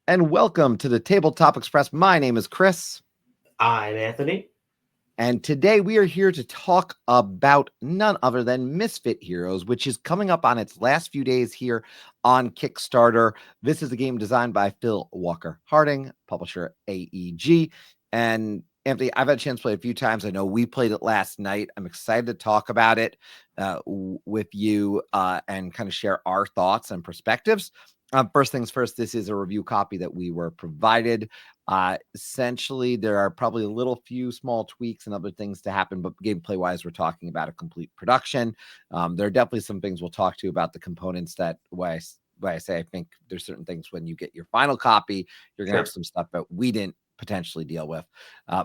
And welcome to the Tabletop Express. My name is Chris. I'm Anthony. And today we are here to talk about none other than Misfit Heroes, which is coming up on its last few days here on Kickstarter. This is a game designed by Phil Walker Harding, publisher AEG. And Anthony, I've had a chance to play it a few times. I know we played it last night. I'm excited to talk about it with you and kind of share our thoughts and perspectives. First things first, this is a review copy that we were provided. Essentially, there are probably a little few small tweaks and other things to happen, but gameplay wise, we're talking about a complete production. There are definitely some things we'll talk to about the components that why I say I think there's certain things when you get your final copy, you're going to have some stuff that we didn't potentially deal with.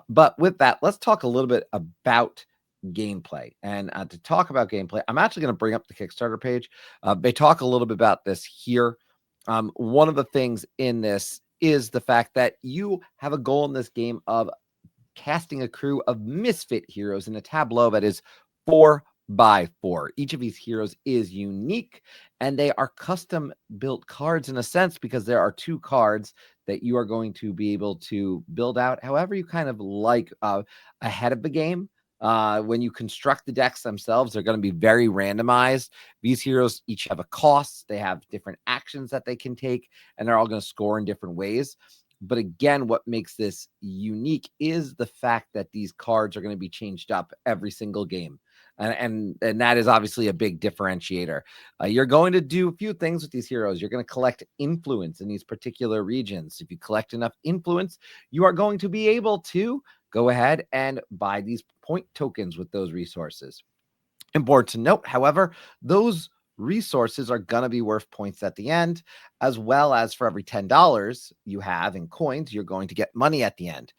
But with that, let's talk a little bit about gameplay. And to talk about gameplay, I'm actually going to bring up the Kickstarter page. They talk a little bit about this here. One of the things in this is the fact that you have a goal in this game of casting a crew of misfit heroes in a tableau that is 4x4. Each of these heroes is unique and they are custom built cards in a sense because there are 2 cards that you are going to be able to build out however you kind of like ahead of the game. When you construct the decks themselves, they're going to be very randomized. These heroes each have a cost. They have different actions that they can take, and they're all going to score in different ways. But again, what makes this unique is the fact that these cards are going to be changed up every single game. And that is obviously a big differentiator. You're going to do a few things with these heroes. You're going to collect influence in these particular regions. If you collect enough influence, you are going to be able to go ahead and buy these point tokens with those resources. Important to note, however, those resources are going to be worth points at the end, as well as for every $10 you have in coins, you're going to get money at the end.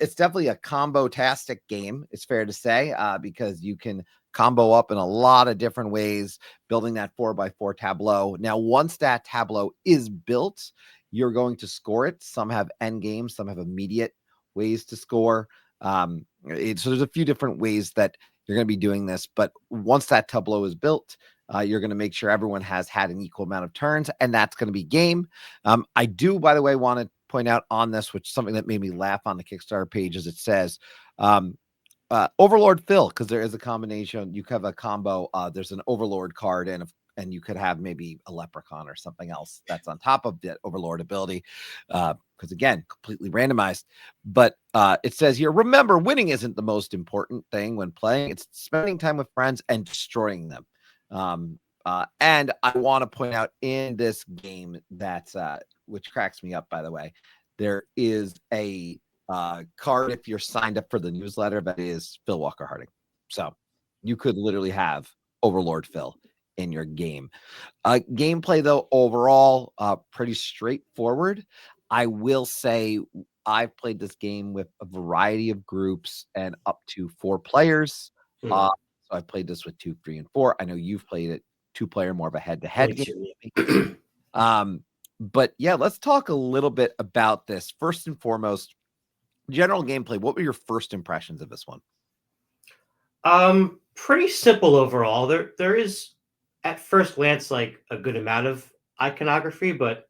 It's definitely a combo-tastic game, it's fair to say, because you can combo up in a lot of different ways, building that 4x4 tableau. Now, once that tableau is built, you're going to score it. Some have end games, some have immediate ways to score. So there's a few different ways that you're going to be doing this, but once that tableau is built, you're going to make sure everyone has had an equal amount of turns, and that's going to be game. I do, by the way, want to point out on this, which is something that made me laugh on the Kickstarter page, as it says Overlord Phil, because there is a combination. You have a combo. There's an Overlord card, and you could have maybe a Leprechaun or something else that's on top of that Overlord ability. Because again, completely randomized. But it says here, remember, winning isn't the most important thing when playing. It's spending time with friends and destroying them. And I want to point out in this game that, which cracks me up, by the way, there is a card if you're signed up for the newsletter that is Phil Walker Harding. So you could literally have Overlord Phil in your game. Gameplay, though, overall, pretty straightforward. I will say I've played this game with a variety of groups and up to 4 players. So I've played this with 2, 3, and 4. I know you've played it 2-player, more of a head-to-head game. But yeah, let's talk a little bit about this. First and foremost, general gameplay. What were your first impressions of this one? Pretty simple overall. There is at first glance like a good amount of iconography, but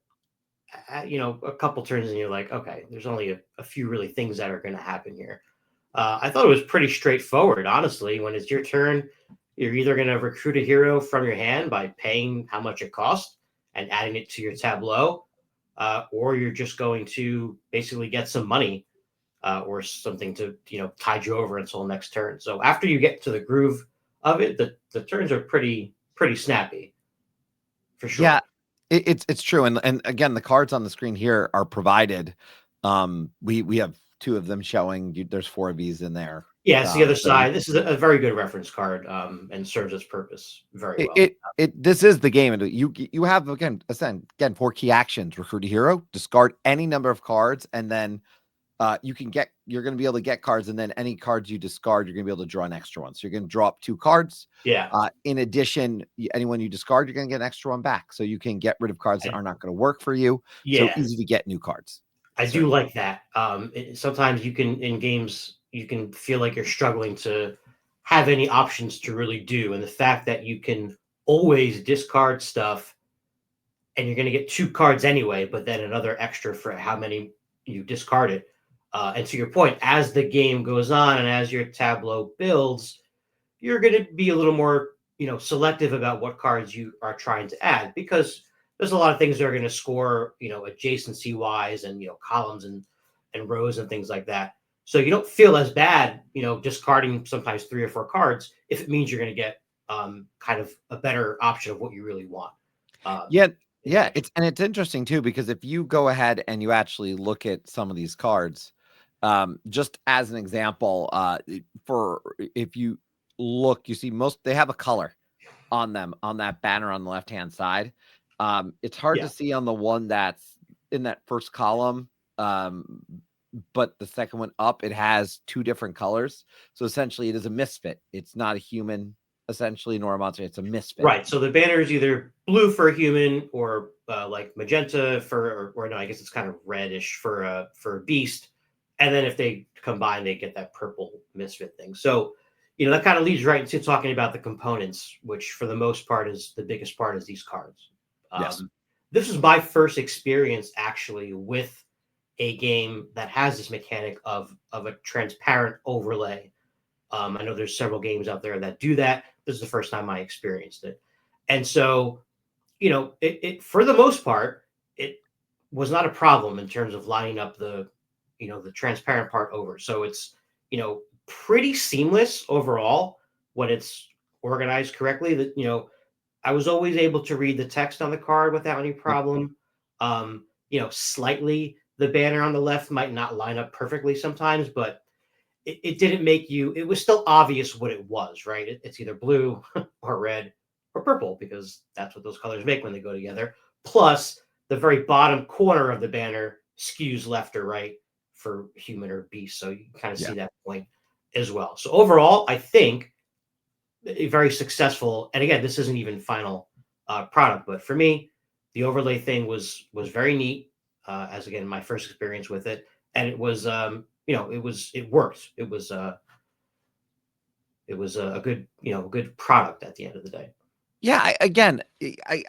a couple turns and you're like, okay, there's only a few really things that are going to happen here. I thought it was pretty straightforward, honestly. When it's your turn, you're either going to recruit a hero from your hand by paying how much it costs and adding it to your tableau, or you're just going to basically get some money or something to tide you over until next turn. So after you get to the groove of it, the turns are pretty snappy, for sure. Yeah, it's true, and again, the cards on the screen here are provided. We have 2 of them showing. There's 4 of these in there. Yeah, it's the other side. This is a very good reference card, and serves its purpose very well. This is the game, and you have again 4 key actions: recruit a hero, discard any number of cards, and then you're going to be able to get cards, and then any cards you discard, you're going to be able to draw an extra one. So you're going to draw up 2 cards. Yeah. In addition, anyone you discard, you're going to get an extra one back. So you can get rid of cards that are not going to work for you. Yeah. So easy to get new cards. I do like that. Sometimes you can, in games, you can feel like you're struggling to have any options to really do. And the fact that you can always discard stuff and you're going to get 2 cards anyway, but then another extra for how many you discarded. And to your point, as the game goes on and as your tableau builds, you're going to be a little more, selective about what cards you are trying to add, because there's a lot of things that are going to score, adjacency wise, and columns and rows and things like that. So you don't feel as bad, discarding sometimes 3 or 4 cards if it means you're going to get kind of a better option of what you really want. Yeah, yeah, it's interesting too, because if you go ahead and you actually look at some of these cards, just as an example, for if you look, you see they have a color on them on that banner on the left hand side. It's hard to see on the one that's in that first column, but the second one up, it has 2 different colors. So essentially, it is a misfit. It's not a human, essentially, nor a monster. It's a misfit. Right. So the banner is either blue for a human, or like magenta for, or no, I guess it's kind of reddish for a beast. And then if they combine, they get that purple misfit thing. So, that kind of leads right into talking about the components, which for the most part is the biggest part is these cards. Yes. This was my first experience actually with a game that has this mechanic of a transparent overlay. I know there's several games out there that do that. This is the first time I experienced it. And so, it for the most part, it was not a problem in terms of lining up the transparent part over. So it's, pretty seamless overall when it's organized correctly. That, I was always able to read the text on the card without any problem. Slightly the banner on the left might not line up perfectly sometimes, but it didn't make it was still obvious what it was, right? It's either blue or red or purple, because that's what those colors make when they go together. Plus, the very bottom corner of the banner skews left or right for human or beast. So you can kind of see that point as well. So overall, I think a very successful, and again, this isn't even final product, but for me, the overlay thing was very neat, as again, my first experience with it. And it was, it worked. It was a good, good product at the end of the day. Yeah,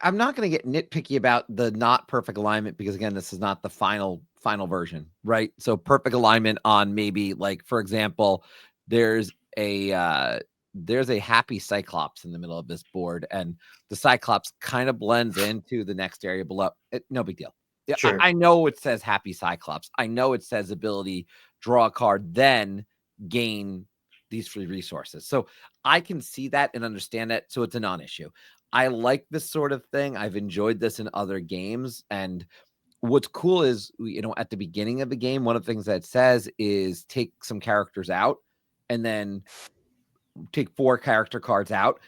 I'm not going to get nitpicky about the not perfect alignment, because again, this is not the final version, right? So perfect alignment on, maybe, like, for example, there's a happy Cyclops in the middle of this board, and the Cyclops kind of blends into the next area below. No big deal. Yeah, Sure. I know it says happy Cyclops. I know it says ability, draw a card, then gain these free resources. So I can see that and understand that. So it's a non-issue. I like this sort of thing. I've enjoyed this in other games. And what's cool is, at the beginning of the game, one of the things that it says is take some characters out, and then take 4 character cards out,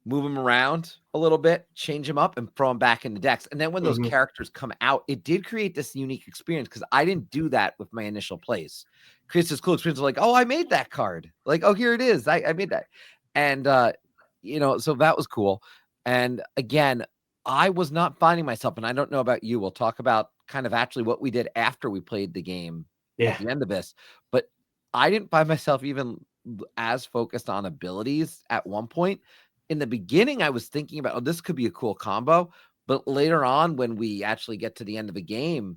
move them around a little bit, change them up, and throw them back in the decks. And then when those characters come out, it did create this unique experience, because I didn't do that with my initial plays. Creates this cool experience of, like, oh, I made that card. Like, oh, here it is. I made that. And, so that was cool. And again, I was not finding myself, and I don't know about you. We'll talk about kind of actually what we did after we played the game at the end of this. But I didn't find myself even as focused on abilities at one point. In the beginning, I was thinking about, oh, this could be a cool combo. But later on, when we actually get to the end of the game,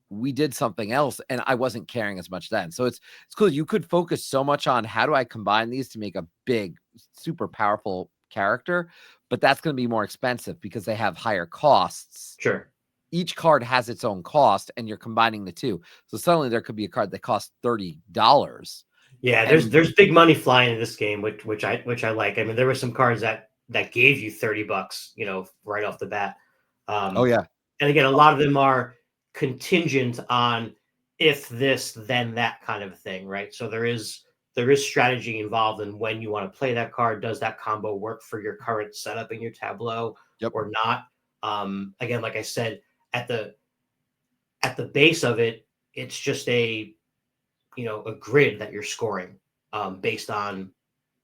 we did something else, and I wasn't caring as much then. So it's cool. You could focus so much on, how do I combine these to make a big, super powerful character? But that's going to be more expensive because they have higher costs. Sure. Each card has its own cost, and you're combining the two. So suddenly there could be a card that costs $30. Yeah, there's big money flying in this game, which I like. I mean, there were some cards that gave you $30, right off the bat. Oh yeah. And again, a lot of them are contingent on if this, then that kind of thing, right? So there is strategy involved in when you want to play that card. Does that combo work for your current setup in your tableau or not? Again, like I said, at the base of it, it's just a grid that you're scoring based on,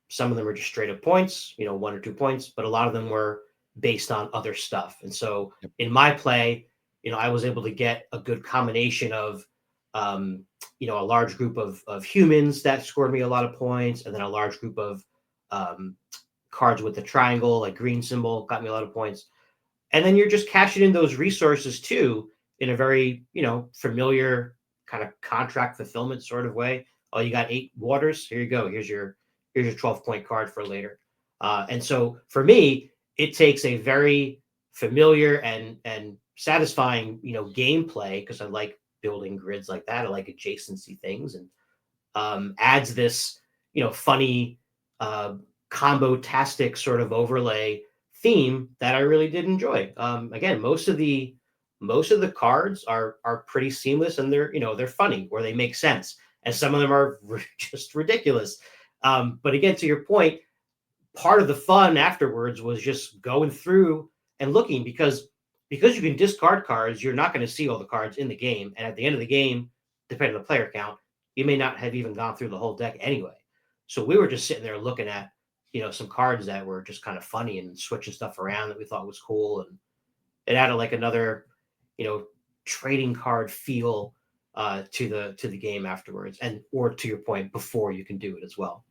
some of them are just straight up points, 1 or 2 points, but a lot of them were based on other stuff. And so in my play, I was able to get a good combination of, a large group of humans that scored me a lot of points, and then a large group of cards with the triangle, like green symbol, got me a lot of points. And then you're just cashing in those resources too in a very, familiar kind of contract fulfillment sort of way. Oh, you got 8 waters. Here you go. Here's your 12-point card for later. And so for me, it takes a very familiar and satisfying, gameplay, because I like building grids like that. I like adjacency things, and adds this, funny combo-tastic sort of overlay theme that I really did enjoy. Again, most of the cards are pretty seamless, and they're funny, or they make sense, and some of them are just ridiculous. But again, to your point, part of the fun afterwards was just going through and looking, because you can discard cards, you're not going to see all the cards in the game, and at the end of the game, depending on the player count, you may not have even gone through the whole deck anyway. So we were just sitting there looking at some cards that were just kind of funny, and switching stuff around that we thought was cool, and it added like another trading card feel to the game afterwards, or to your point, before you can do it as well.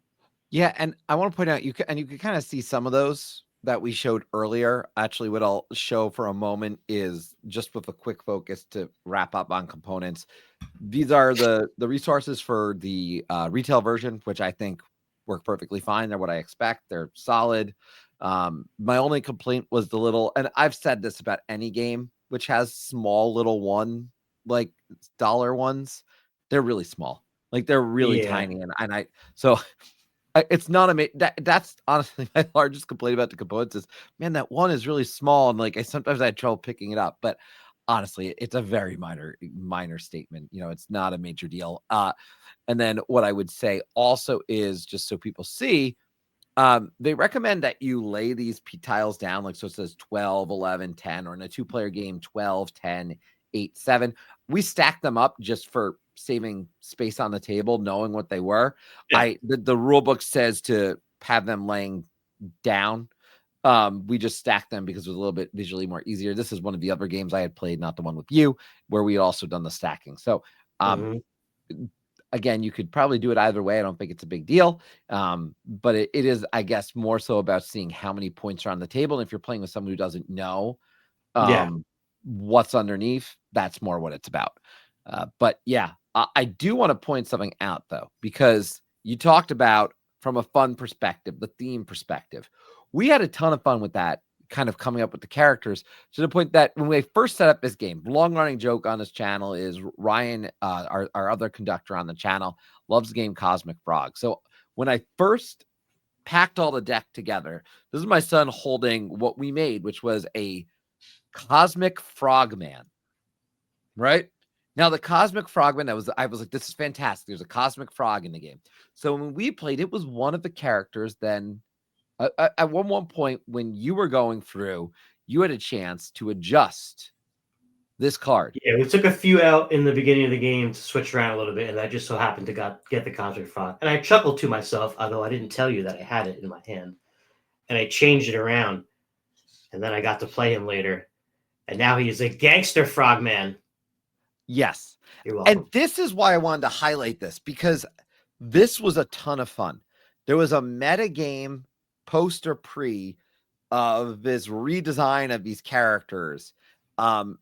Yeah, and I want to point out you can kind of see some of those that we showed earlier. Actually, what I'll show for a moment is just with a quick focus to wrap up on components. These are the resources for the retail version, which I think work perfectly fine. They're what I expect. They're solid. My only complaint was the little, and I've said this about any game which has small little like dollar ones. They're really small. Like they're really Yeah. tiny. And it's not that's honestly my largest complaint about the components is, man, that one is really small, and like sometimes I had trouble picking it up, but honestly, it's a very minor statement. It's not a major deal. And then what I would say also is, just so people see, they recommend that you lay these tiles down, like, so it says 12, 11, 10, or in a 2-player game, 12, 10, 8, 7. We stacked them up just for saving space on the table, knowing what they were. Yeah. The rule book says to have them laying down. We just stacked them because it was a little bit visually more easier. This is one of the other games I had played, not the one with you, where we had also done the stacking. So Mm-hmm. again, you could probably do it either way. I don't think it's a big deal. But it is, I guess, more so about seeing how many points are on the table. And if you're playing with someone who doesn't know Yeah. what's underneath, that's more what it's about. But yeah, I do want to point something out, though, because you talked about, from a fun perspective, the theme perspective. We had a ton of fun with that, kind of coming up with the characters, to the point that when we first set up this game, long running joke on this channel is Ryan, our other conductor on the channel, loves the game Cosmic Frog. So when I first packed all the deck together, this is my son holding what we made, which was a Cosmic Frogman, right? Now, the Cosmic Frogman, I was like, this is fantastic. There's a Cosmic Frog in the game. So when we played, it was one of the characters. Then at one point, when you were going through, you had a chance to adjust this card. Yeah, we took a few out in the beginning of the game to switch around a little bit, and I just so happened to get the Cosmic Frog. And I chuckled to myself, although I didn't tell you that I had it in my hand. And I changed it around, and then I got to play him later. And now he is a gangster frogman. Yes. You're And welcome. this is why I wanted to highlight this, because this was a ton of fun. There was a meta game poster pre of this redesign of these characters. And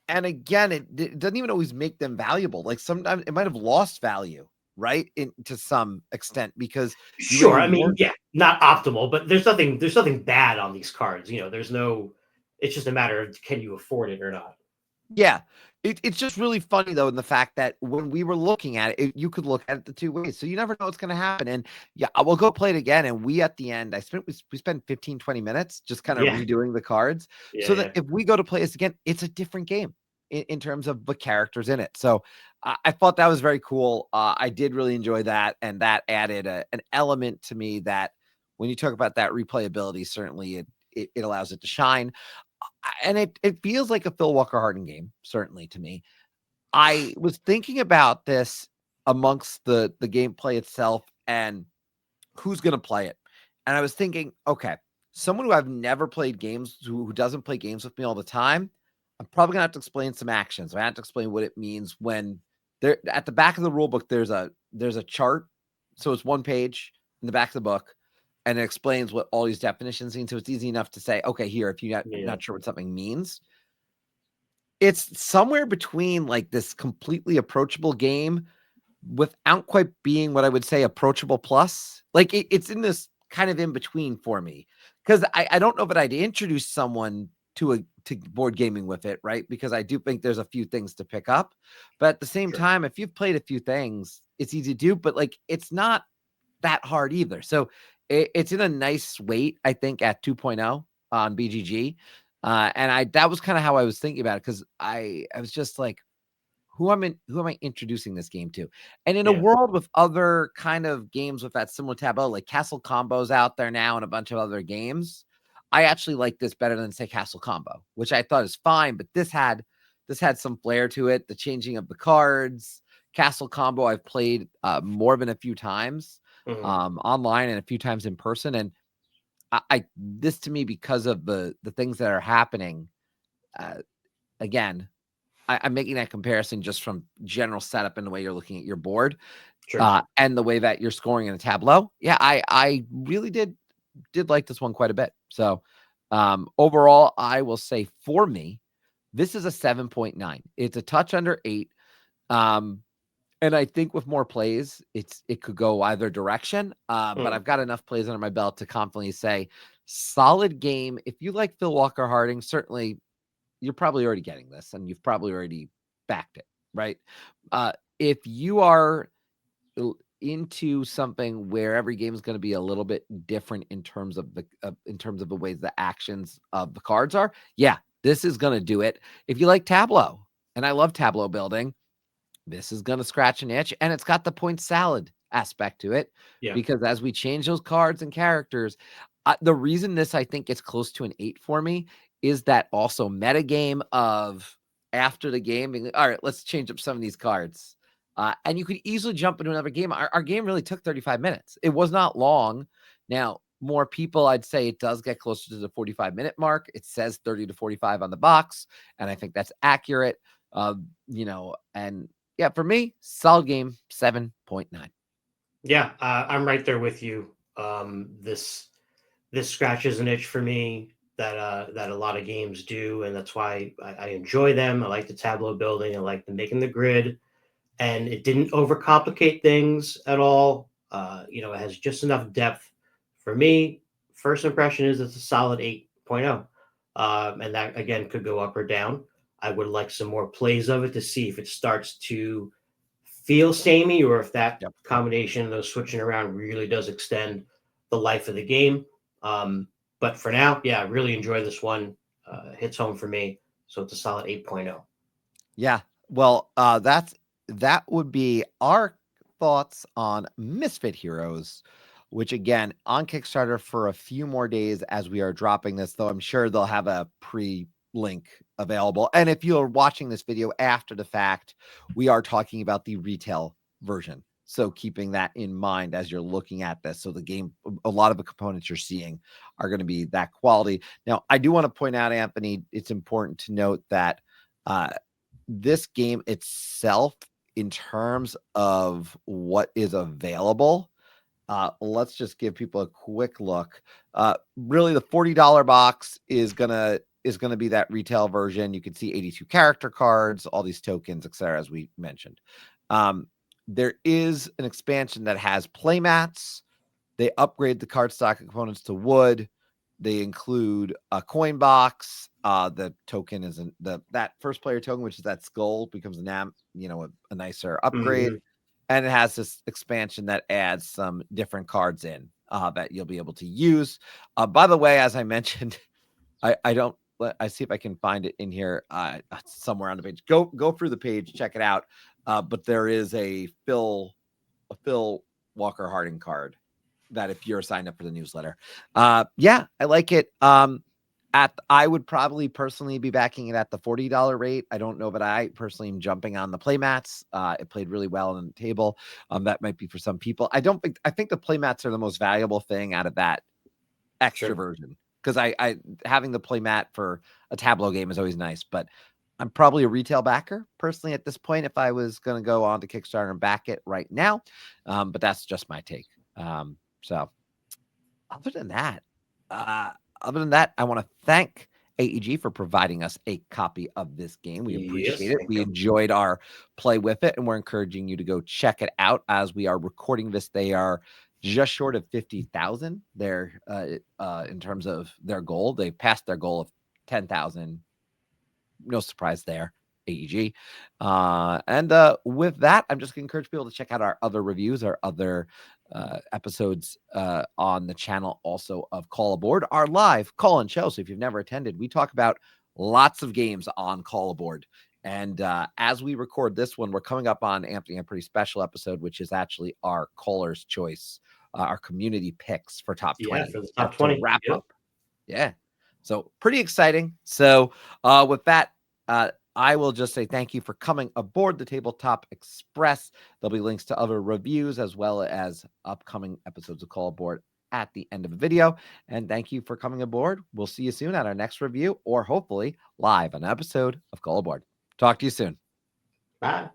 again, it doesn't even always make them valuable. Like sometimes it might have lost value, right? To some extent, because you Sure. maybe I mean, weren't. yeah, not optimal, but there's nothing bad on these cards. It's just a matter of, can you afford it or not? Yeah. It's just really funny, though, in the fact that when we were looking at it, you could look at it the two ways. So you never know what's going to happen. And yeah, I will go play it again. And we, at the end, we spent 15, 20 minutes just kind of Yeah. redoing the cards, Yeah. so that Yeah. if we go to play this again, it's a different game in terms of the characters in it. So I thought that was very cool. I did really enjoy that. And that added an element to me that, when you talk about that replayability, certainly it allows it to shine. And it feels like a Phil Walker Harding game, certainly to me. I was thinking about this amongst the gameplay itself and who's going to play it. And I was thinking, okay, someone who I've never played games, who doesn't play games with me all the time, I'm probably gonna have to explain some actions. I have to explain what it means when there, at the back of the rule book, there's a chart. So it's one page in the back of the book. and it explains what all these definitions mean. So it's easy enough to say, okay, here, if you're not sure what something means, it's somewhere between like this completely approachable game without quite being what I would say approachable plus. Like it's in this kind of in between for me, because I don't know that I'd introduce someone to board gaming with it, right? Because I do think there's a few things to pick up, but at the same time, if you've played a few things, it's easy to do, but like it's not that hard either. So it's in a nice weight, I think, at 2.0 on BGG. And that was kind of how I was thinking about it, because I was just like, who am I introducing this game to? And in a world with other kind of games with that similar tableau, like Castle Combo's out there now and a bunch of other games, I actually like this better than, say, Castle Combo, which I thought is fine, but this had some flair to it. The changing of the cards. Castle Combo I've played more than a few times online and a few times in person, and I this to me, because of the things that are happening, again, I'm making that comparison just from general setup and the way you're looking at your board, and the way that you're scoring in a tableau. Yeah, I really did like this one quite a bit. So overall, I will say for me, this is a 7.9. It's a touch under 8. And I think with more plays, it could go either direction. But I've got enough plays under my belt to confidently say solid game. If you like Phil Walker Harding, certainly you're probably already getting this and you've probably already backed it, right? If you are into something where every game is going to be a little bit different in terms of the ways the actions of the cards are, yeah, this is going to do it. If you like Tableau, and I love Tableau building, this is going to scratch an itch, and it's got the point salad aspect to it, because as we change those cards and characters, the reason this, I think, gets close to an 8 for me is that also meta game of after the game being like, all right, let's change up some of these cards. And you could easily jump into another game. Our game really took 35 minutes. It was not long. Now, more people, I'd say it does get closer to the 45-minute mark. It says 30 to 45 on the box, and I think that's accurate. And yeah, for me, solid game, 7.9. Yeah, I'm right there with you. This scratches an itch for me that a lot of games do, and that's why I enjoy them. I like the tableau building. I like the making the grid, and it didn't overcomplicate things at all. It has just enough depth for me. First impression is it's a solid 8.0, and that again could go up or down. I would like some more plays of it to see if it starts to feel samey, or if that combination of those switching around really does extend the life of the game. But for now, yeah, I really enjoy this one. Hits home for me. So it's a solid 8.0. Yeah. Well, that would be our thoughts on Misfit Heroes, which again on Kickstarter for a few more days as we are dropping this, though I'm sure they'll have a pre-link available. And if you're watching this video after the fact, we are talking about the retail version. So keeping that in mind as you're looking at this. So the game, a lot of the components you're seeing are going to be that quality. Now, I do want to point out, Anthony, it's important to note that this game itself, in terms of what is available, let's just give people a quick look. Really, the $40 box is gonna be that retail version. You can see 82 character cards, all these tokens, etc., as we mentioned. There is an expansion that has playmats. They upgrade the cardstock components to wood. They include a coin box. The token is that first player token, which is that skull, becomes a nicer upgrade. And it has this expansion that adds some different cards in that you'll be able to use. By the way, as I mentioned, I see if I can find it in here somewhere on the page. Go through the page, check it out. But there is a Phil Walker Harding card that if you're signed up for the newsletter. Yeah, I like it. I would probably personally be backing it at the $40 rate. I don't know, but I personally am jumping on the playmats. It played really well on the table. That might be for some people. I think the playmats are the most valuable thing out of that extra version, because I having the playmat for a Tableau game is always nice, but I'm probably a retail backer personally at this point if I was going to go on to Kickstarter and back it right now. But that's just my take. So other than that, I want to thank AEG for providing us a copy of this game. We Yes, appreciate it. thank We you. enjoyed our play with it, and we're encouraging you to go check it out. As we are recording this, they are just short of 50,000. They're in terms of their goal. They passed their goal of 10,000. No surprise there. AEG. And with that, I'm just going to encourage people to check out our other reviews, our other episodes on the channel, also of Call Aboard, our live call-in show. So if you've never attended, we talk about lots of games on Call Aboard. And as we record this one, we're coming up on Anthony, a pretty special episode, which is actually our caller's choice, our community picks for top Yeah, 20. for the top To 20. wrap Yep. up. Yeah. So pretty exciting. So with that, I will just say thank you for coming aboard the Tabletop Express. There'll be links to other reviews as well as upcoming episodes of Call Aboard at the end of the video. And thank you for coming aboard. We'll see you soon at our next review, or hopefully live on an episode of Call Aboard. Talk to you soon. Bye.